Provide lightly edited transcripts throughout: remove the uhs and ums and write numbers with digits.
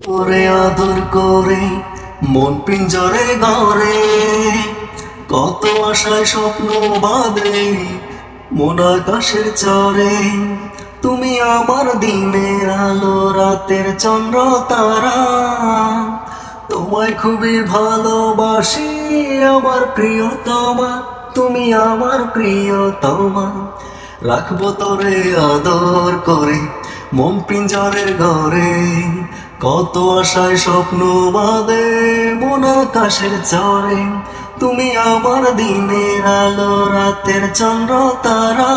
ওরে আদর করে মন পিঞ্জরে ঘরে, কত আশায় স্বপ্ন বাঁধে মন আকাশের চরে। তুমি আমার দিনের আলো, রাতের চন্দ্র তারা, তোমায় খুবই ভালোবাসি আমার প্রিয়তমা। তুমি আমার প্রিয়তমা, রাখবো তোরে আদর করে মন পিঞ্জরের ঘরে, কত আশায় স্বপ্ন বাঁধে মন আকাশের চরে। তুমি আমার দিনের আলো, রাতের চন্দ্র তারা,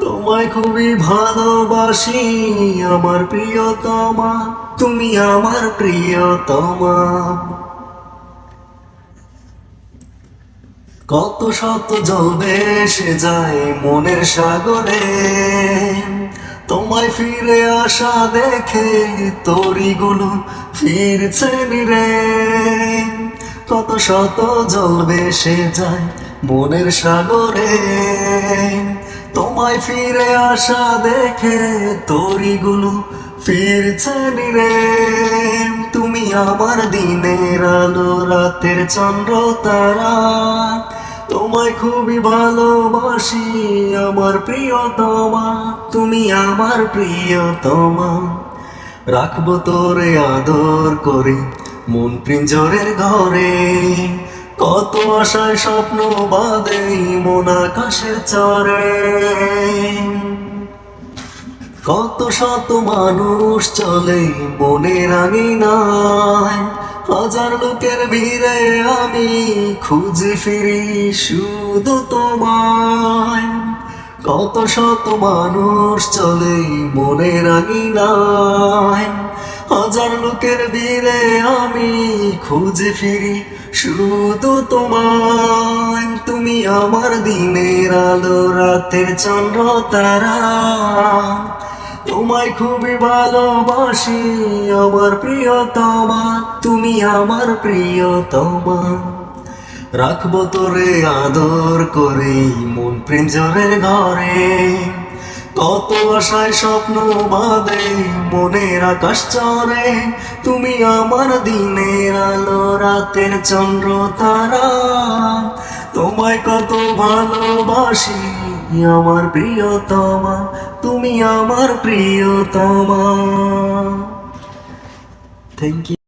তোমায় খুবই ভালোবাসি আমার প্রিয়তমা। তুমি আমার প্রিয়তমা। কত শত জল ভেসে যায় মনের সাগরে, তোমায় ফিরে আসা দেখে তরিগুলো ফিরছে রে। কত শত জল ভেসে যায় মনের সাগরে, তোমায় ফিরে আসা দেখে তরিগুলো ফিরছে রে। তুমি আমার দিনের আলো, রাতের চন্দ্র তারা, তোমায় খুবই ভালোবাসি আমার প্রিয়তমা। তুমি আমার প্রিয়তমা, রাখবো তোরে আদর করে মন পিঞ্জরের ঘরে, কত আশায় স্বপ্ন বাঁধে মন আকাশের চরে। কত শত মানুষ চলে মনের আঙিনায়, হাজার লোকের ভিড়ে আমি খুঁজে ফিরি শুধু তোমায়। কত শত মানুষ চলে মনের আঙিনায়, হাজার লোকের ভিড়ে আমি খুঁজে ফিরি শুধু তোমায়। তুমি আমার দিনের আলো, রাতের চন্দ্র তারা, তোমায় খুবই ভালোবাসি আমার প্রিয়তমা। তুমি আমার প্রিয়তমা, রাখবো তোরে আদর করে মন পিঞ্জরের ঘরে, কত আশায় স্বপ্ন বাঁধে মনের আকাশ চরে। তুমি আমার দিনের আলো, রাতের চন্দ্র তারা, তোমায় কত ভালোবাসি আমার প্রিয়তমা। তুমি আমার প্রিয়তমা। Thank you.